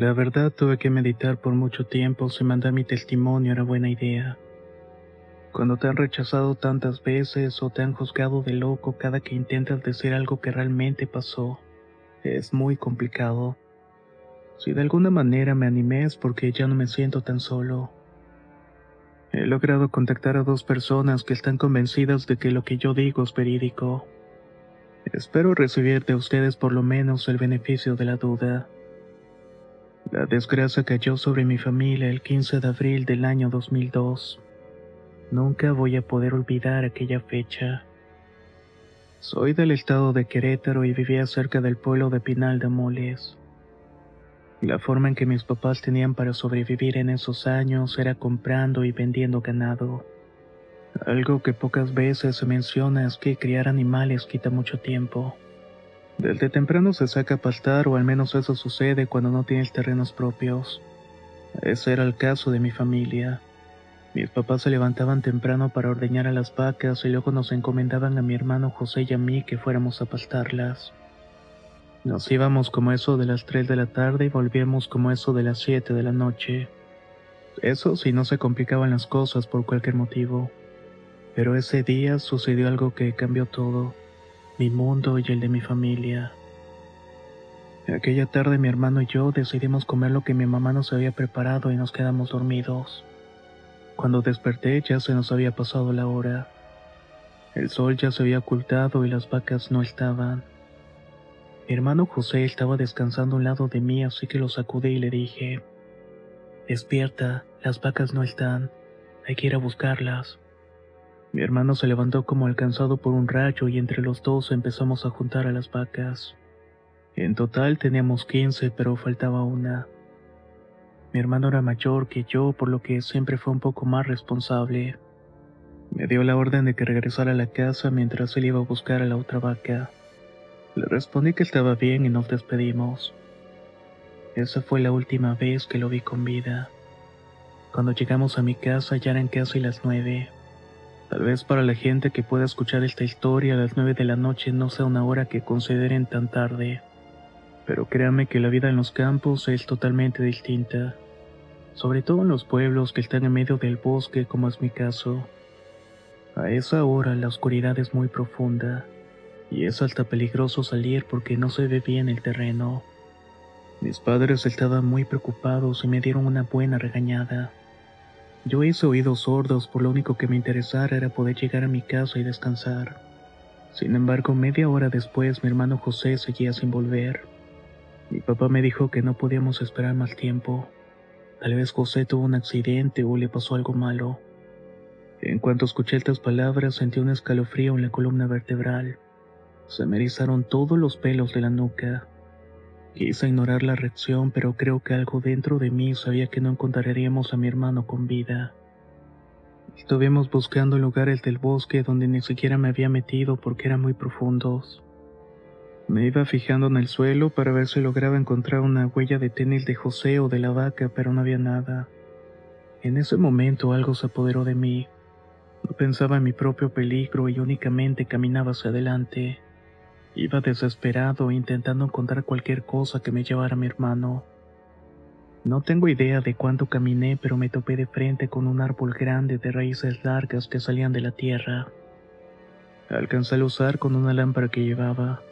La verdad tuve que meditar por mucho tiempo si mandar mi testimonio era buena idea. Cuando te han rechazado tantas veces o te han juzgado de loco cada que intentas decir algo que realmente pasó, es muy complicado. Si de alguna manera me animé es porque ya no me siento tan solo. He logrado contactar a dos personas que están convencidas de que lo que yo digo es verídico. Espero recibir de ustedes por lo menos el beneficio de la duda. La desgracia cayó sobre mi familia el 15 de abril del año 2002. Nunca voy a poder olvidar aquella fecha. Soy del estado de Querétaro y vivía cerca del pueblo de Pinal de Moles. La forma en que mis papás tenían para sobrevivir en esos años era comprando y vendiendo ganado. Algo que pocas veces se menciona es que criar animales quita mucho tiempo. Desde temprano se saca a pastar, o al menos eso sucede cuando no tienes terrenos propios. Ese era el caso de mi familia. Mis papás se levantaban temprano para ordeñar a las vacas y luego nos encomendaban a mi hermano José y a mí que fuéramos a pastarlas. Nos íbamos como eso de las 3 de la tarde y volvíamos como eso de las 7 de la noche. Eso si no se complicaban las cosas por cualquier motivo. Pero ese día sucedió algo que cambió todo, mi mundo y el de mi familia. Aquella tarde mi hermano y yo decidimos comer lo que mi mamá nos había preparado y nos quedamos dormidos. Cuando desperté ya se nos había pasado la hora. El sol ya se había ocultado y las vacas no estaban. Mi hermano José estaba descansando a un lado de mí, así que lo sacudí y le dije: «Despierta, las vacas no están, hay que ir a buscarlas». Mi hermano se levantó como alcanzado por un rayo y entre los dos empezamos a juntar a las vacas. En total teníamos 15, pero faltaba una. Mi hermano era mayor que yo, por lo que siempre fue un poco más responsable. Me dio la orden de que regresara a la casa mientras él iba a buscar a la otra vaca. Le respondí que estaba bien y nos despedimos. Esa fue la última vez que lo vi con vida. Cuando llegamos a mi casa ya eran casi las 9. Tal vez para la gente que pueda escuchar esta historia a las 9 de la noche no sea una hora que consideren tan tarde. Pero créanme que la vida en los campos es totalmente distinta. Sobre todo en los pueblos que están en medio del bosque, como es mi caso. A esa hora la oscuridad es muy profunda, y es hasta peligroso salir porque no se ve bien el terreno. Mis padres estaban muy preocupados y me dieron una buena regañada. Yo hice oídos sordos, por lo único que me interesara era poder llegar a mi casa y descansar. Sin embargo, media hora después mi hermano José seguía sin volver. Mi papá me dijo que no podíamos esperar más tiempo. Tal vez José tuvo un accidente o le pasó algo malo. En cuanto escuché estas palabras, sentí un escalofrío en la columna vertebral. Se me erizaron todos los pelos de la nuca. Quise ignorar la reacción, pero creo que algo dentro de mí sabía que no encontraríamos a mi hermano con vida. Estuvimos buscando lugares del bosque donde ni siquiera me había metido porque eran muy profundos. Me iba fijando en el suelo para ver si lograba encontrar una huella de tenis de José o de la vaca, pero no había nada. En ese momento algo se apoderó de mí. No pensaba en mi propio peligro y únicamente caminaba hacia adelante. Iba desesperado intentando encontrar cualquier cosa que me llevara a mi hermano. No tengo idea de cuánto caminé, pero me topé de frente con un árbol grande de raíces largas que salían de la tierra. Alcancé a luzar con una lámpara que llevaba.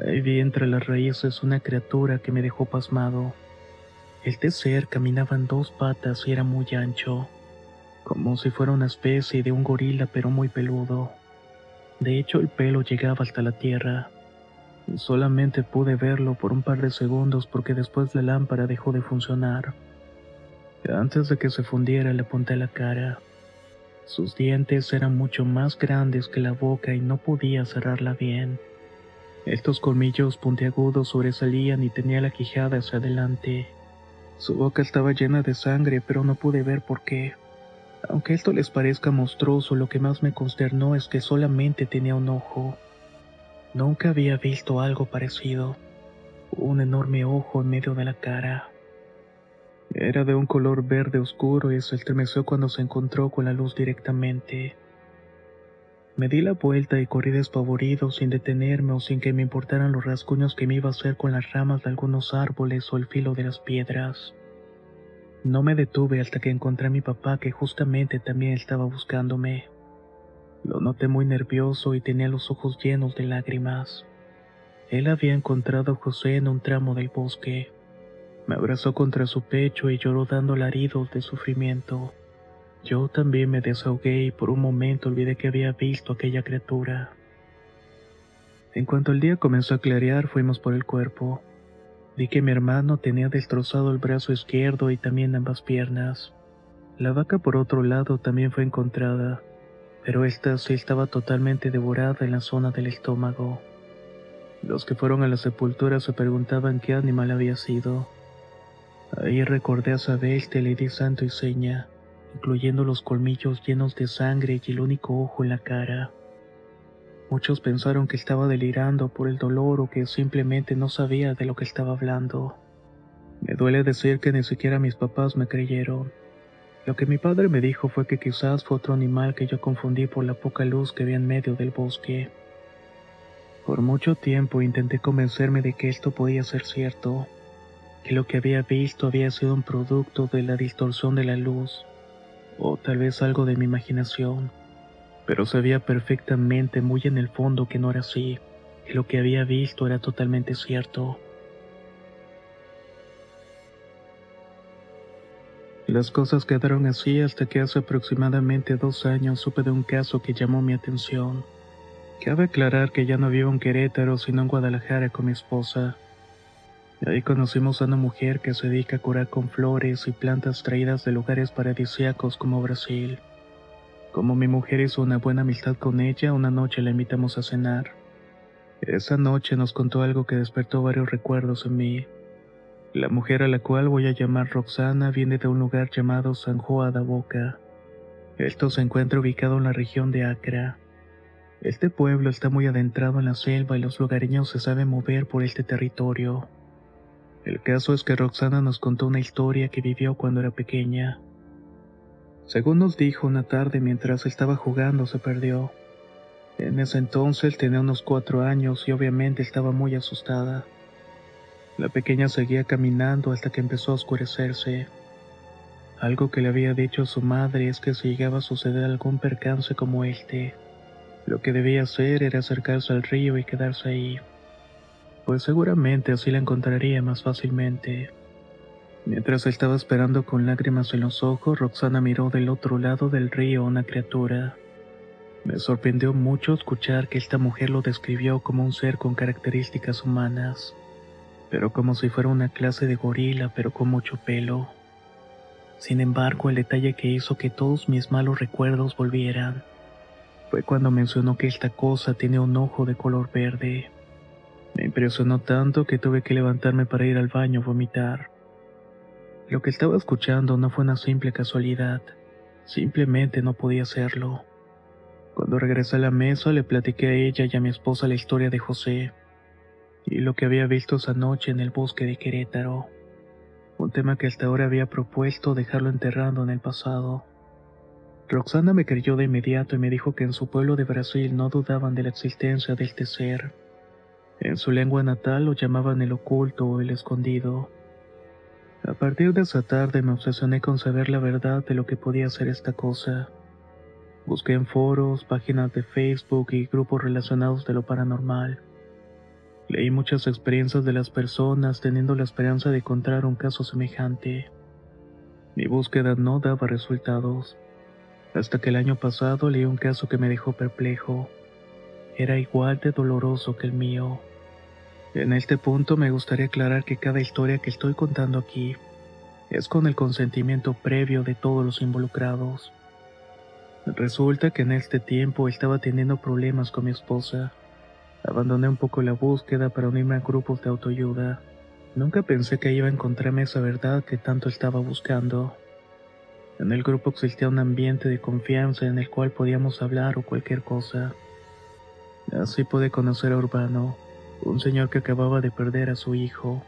Ahí vi entre las raíces una criatura que me dejó pasmado. Este ser caminaba en dos patas y era muy ancho, como si fuera una especie de un gorila pero muy peludo. De hecho, el pelo llegaba hasta la tierra. Solamente pude verlo por un par de segundos porque después la lámpara dejó de funcionar. Antes de que se fundiera le apunté a la cara. Sus dientes eran mucho más grandes que la boca y no podía cerrarla bien. Estos colmillos puntiagudos sobresalían y tenía la quijada hacia adelante. Su boca estaba llena de sangre, pero no pude ver por qué. Aunque esto les parezca monstruoso, lo que más me consternó es que solamente tenía un ojo. Nunca había visto algo parecido. Un enorme ojo en medio de la cara. Era de un color verde oscuro y se estremeció cuando se encontró con la luz directamente. Me di la vuelta y corrí despavorido sin detenerme o sin que me importaran los rasguños que me iba a hacer con las ramas de algunos árboles o el filo de las piedras. No me detuve hasta que encontré a mi papá que justamente también estaba buscándome. Lo noté muy nervioso y tenía los ojos llenos de lágrimas. Él había encontrado a José en un tramo del bosque. Me abrazó contra su pecho y lloró dando alaridos de sufrimiento. Yo también me desahogué y por un momento olvidé que había visto a aquella criatura. En cuanto el día comenzó a clarear, fuimos por el cuerpo. Vi que mi hermano tenía destrozado el brazo izquierdo y también ambas piernas. La vaca, por otro lado, también fue encontrada, pero esta sí estaba totalmente devorada en la zona del estómago. Los que fueron a la sepultura se preguntaban qué animal había sido. Ahí recordé a esa bestia y le di santo y seña, incluyendo los colmillos llenos de sangre y el único ojo en la cara. Muchos pensaron que estaba delirando por el dolor o que simplemente no sabía de lo que estaba hablando. Me duele decir que ni siquiera mis papás me creyeron. Lo que mi padre me dijo fue que quizás fue otro animal que yo confundí por la poca luz que había en medio del bosque. Por mucho tiempo intenté convencerme de que esto podía ser cierto, que lo que había visto había sido un producto de la distorsión de la luz, o tal vez algo de mi imaginación, pero sabía perfectamente muy en el fondo que no era así, que lo que había visto era totalmente cierto. Las cosas quedaron así hasta que hace aproximadamente 2 años supe de un caso que llamó mi atención. Cabe aclarar que ya no vivo en Querétaro, sino en Guadalajara con mi esposa. Ahí conocimos a una mujer que se dedica a curar con flores y plantas traídas de lugares paradisíacos como Brasil. Como mi mujer hizo una buena amistad con ella, una noche la invitamos a cenar. Esa noche nos contó algo que despertó varios recuerdos en mí. La mujer a la cual voy a llamar Roxana viene de un lugar llamado San Joa da Boca. Esto se encuentra ubicado en la región de Acra. Este pueblo está muy adentrado en la selva y los lugareños se saben mover por este territorio. El caso es que Roxana nos contó una historia que vivió cuando era pequeña. Según nos dijo, una tarde mientras estaba jugando se perdió. En ese entonces tenía unos 4 años y obviamente estaba muy asustada. La pequeña seguía caminando hasta que empezó a oscurecerse. Algo que le había dicho a su madre es que si llegaba a suceder algún percance como este, lo que debía hacer era acercarse al río y quedarse ahí, pues seguramente así la encontraría más fácilmente. Mientras estaba esperando con lágrimas en los ojos, Roxana miró del otro lado del río a una criatura. Me sorprendió mucho escuchar que esta mujer lo describió como un ser con características humanas, pero como si fuera una clase de gorila, pero con mucho pelo. Sin embargo, el detalle que hizo que todos mis malos recuerdos volvieran fue cuando mencionó que esta cosa tenía un ojo de color verde. Me impresionó tanto que tuve que levantarme para ir al baño a vomitar. Lo que estaba escuchando no fue una simple casualidad, simplemente no podía hacerlo. Cuando regresé a la mesa le platiqué a ella y a mi esposa la historia de José y lo que había visto esa noche en el bosque de Querétaro, un tema que hasta ahora había propuesto dejarlo enterrado en el pasado. Roxana me creyó de inmediato y me dijo que en su pueblo de Brasil no dudaban de la existencia de este ser. En su lengua natal lo llamaban el oculto o el escondido. A partir de esa tarde me obsesioné con saber la verdad de lo que podía ser esta cosa. Busqué en foros, páginas de Facebook y grupos relacionados de lo paranormal. Leí muchas experiencias de las personas teniendo la esperanza de encontrar un caso semejante. Mi búsqueda no daba resultados, hasta que el año pasado leí un caso que me dejó perplejo. Era igual de doloroso que el mío. En este punto me gustaría aclarar que cada historia que estoy contando aquí es con el consentimiento previo de todos los involucrados. Resulta que en este tiempo estaba teniendo problemas con mi esposa. Abandoné un poco la búsqueda para unirme a grupos de autoayuda. Nunca pensé que iba a encontrarme esa verdad que tanto estaba buscando. En el grupo existía un ambiente de confianza en el cual podíamos hablar o cualquier cosa. Así pude conocer a Urbano, un señor que acababa de perder a su hijo.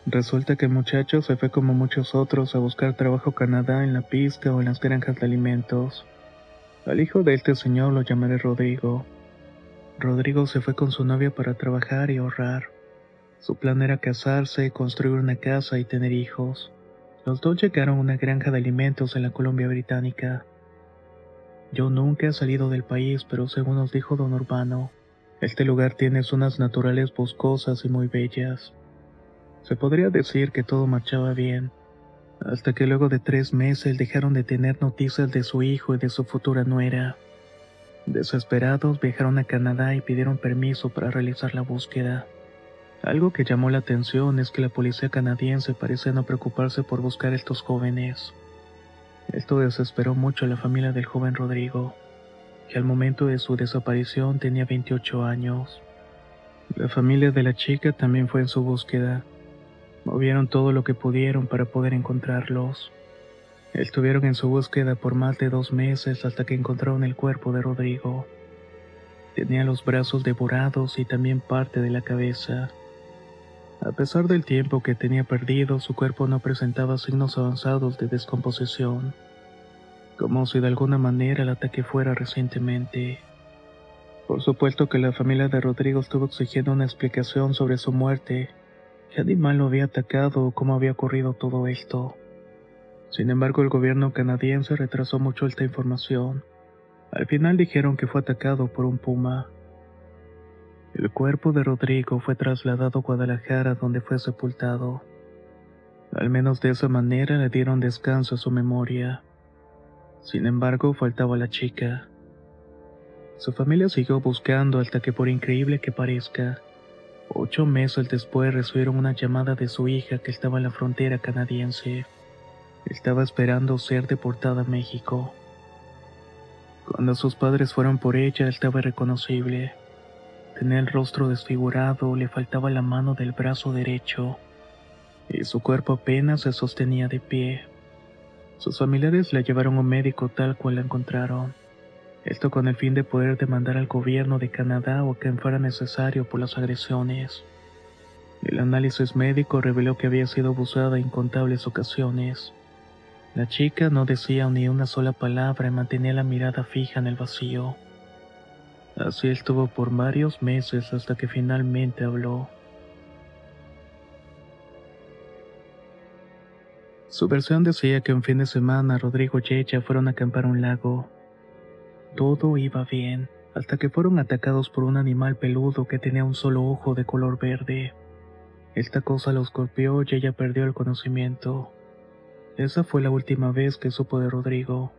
Resulta que el muchacho se fue como muchos otros a buscar trabajo a Canadá en la pizca o en las granjas de alimentos. Al hijo de este señor lo llamaré Rodrigo. Rodrigo se fue con su novia para trabajar y ahorrar. Su plan era casarse, construir una casa y tener hijos. Los dos llegaron a una granja de alimentos en la Columbia Británica. Yo nunca he salido del país, pero según nos dijo don Urbano, este lugar tiene zonas naturales boscosas y muy bellas. Se podría decir que todo marchaba bien, hasta que luego de 3 meses dejaron de tener noticias de su hijo y de su futura nuera. Desesperados viajaron a Canadá y pidieron permiso para realizar la búsqueda. Algo que llamó la atención es que la policía canadiense parecía no preocuparse por buscar a estos jóvenes. Esto desesperó mucho a la familia del joven Rodrigo, que al momento de su desaparición tenía 28 años. La familia de la chica también fue en su búsqueda. Movieron todo lo que pudieron para poder encontrarlos. Estuvieron en su búsqueda por más de 2 meses hasta que encontraron el cuerpo de Rodrigo. Tenía los brazos devorados y también parte de la cabeza. A pesar del tiempo que tenía perdido, su cuerpo no presentaba signos avanzados de descomposición, como si de alguna manera el ataque fuera recientemente. Por supuesto que la familia de Rodrigo estuvo exigiendo una explicación sobre su muerte, qué animal lo había atacado o cómo había ocurrido todo esto. Sin embargo, el gobierno canadiense retrasó mucho esta información. Al final dijeron que fue atacado por un puma. El cuerpo de Rodrigo fue trasladado a Guadalajara, donde fue sepultado. Al menos de esa manera le dieron descanso a su memoria. Sin embargo, faltaba la chica. Su familia siguió buscando hasta que, por increíble que parezca, 8 meses después recibieron una llamada de su hija que estaba en la frontera canadiense. Estaba esperando ser deportada a México. Cuando sus padres fueron por ella, estaba irreconocible. Tenía el rostro desfigurado, le faltaba la mano del brazo derecho, y su cuerpo apenas se sostenía de pie. Sus familiares la llevaron a un médico tal cual la encontraron. Esto con el fin de poder demandar al gobierno de Canadá o quien fuera necesario por las agresiones. El análisis médico reveló que había sido abusada en incontables ocasiones. La chica no decía ni una sola palabra y mantenía la mirada fija en el vacío. Así estuvo por varios meses hasta que finalmente habló. Su versión decía que un fin de semana Rodrigo y ella fueron a acampar a un lago. Todo iba bien, hasta que fueron atacados por un animal peludo que tenía un solo ojo de color verde. Esta cosa los golpeó y ella perdió el conocimiento. Esa fue la última vez que supo de Rodrigo.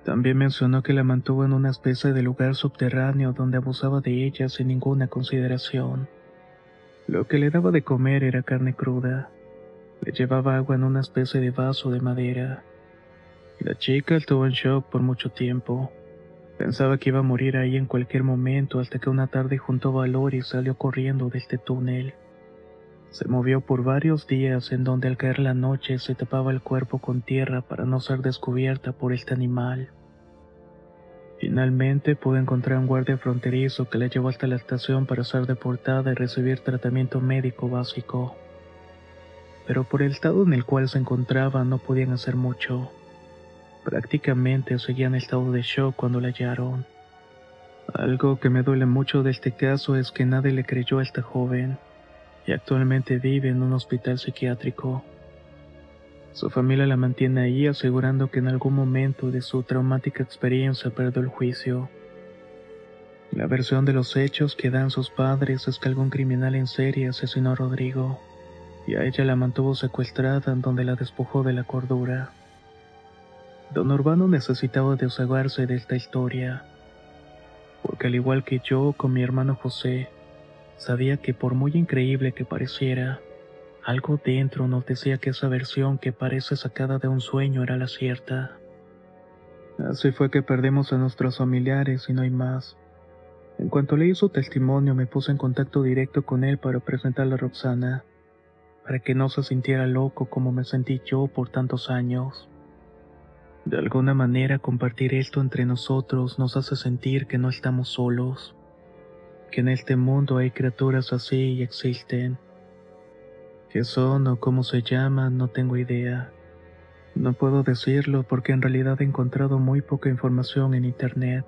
También mencionó que la mantuvo en una especie de lugar subterráneo donde abusaba de ella sin ninguna consideración. Lo que le daba de comer era carne cruda. Le llevaba agua en una especie de vaso de madera. La chica estuvo en shock por mucho tiempo. Pensaba que iba a morir ahí en cualquier momento hasta que una tarde juntó valor y salió corriendo de este túnel. Se movió por varios días en donde al caer la noche se tapaba el cuerpo con tierra para no ser descubierta por este animal. Finalmente pudo encontrar un guardia fronterizo que la llevó hasta la estación para ser deportada y recibir tratamiento médico básico. Pero por el estado en el cual se encontraba no podían hacer mucho. Prácticamente seguía en estado de shock cuando la hallaron. Algo que me duele mucho de este caso es que nadie le creyó a esta joven, y actualmente vive en un hospital psiquiátrico. Su familia la mantiene ahí asegurando que en algún momento de su traumática experiencia perdió el juicio. La versión de los hechos que dan sus padres es que algún criminal en serie asesinó a Rodrigo, y a ella la mantuvo secuestrada en donde la despojó de la cordura. Don Urbano necesitaba desahogarse de esta historia, porque al igual que yo con mi hermano José, sabía que por muy increíble que pareciera, algo dentro nos decía que esa versión que parece sacada de un sueño era la cierta. Así fue que perdimos a nuestros familiares y no hay más. En cuanto leí su testimonio me puse en contacto directo con él para presentarle a Roxana, para que no se sintiera loco como me sentí yo por tantos años. De alguna manera compartir esto entre nosotros nos hace sentir que no estamos solos, que en este mundo hay criaturas así y existen. ¿Qué son o cómo se llaman? No tengo idea. No puedo decirlo porque en realidad he encontrado muy poca información en internet.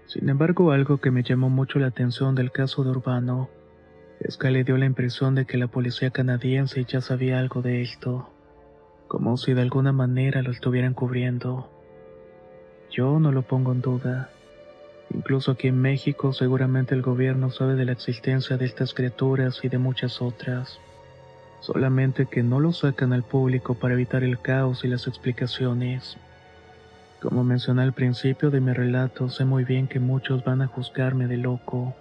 Sin embargo, algo que me llamó mucho la atención del caso de Urbano es que le dio la impresión de que la policía canadiense ya sabía algo de esto, como si de alguna manera lo estuvieran cubriendo. Yo no lo pongo en duda. Incluso aquí en México seguramente el gobierno sabe de la existencia de estas criaturas y de muchas otras, solamente que no lo sacan al público para evitar el caos y las explicaciones. Como mencioné al principio de mi relato, sé muy bien que muchos van a juzgarme de loco,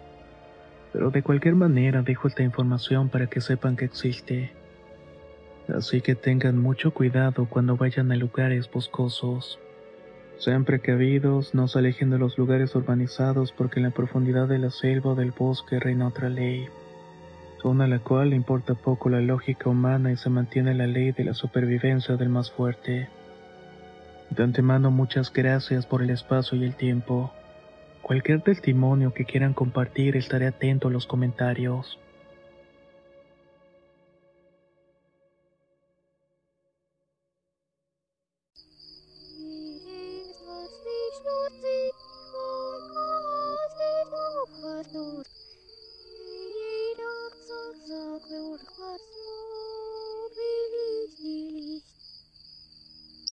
pero de cualquier manera dejo esta información para que sepan que existe. Así que tengan mucho cuidado cuando vayan a lugares boscosos. Sean precavidos, no se alejen de los lugares urbanizados porque en la profundidad de la selva o del bosque reina otra ley, zona a la cual le importa poco la lógica humana y se mantiene la ley de la supervivencia del más fuerte. De antemano muchas gracias por el espacio y el tiempo. Cualquier testimonio que quieran compartir estaré atento a los comentarios.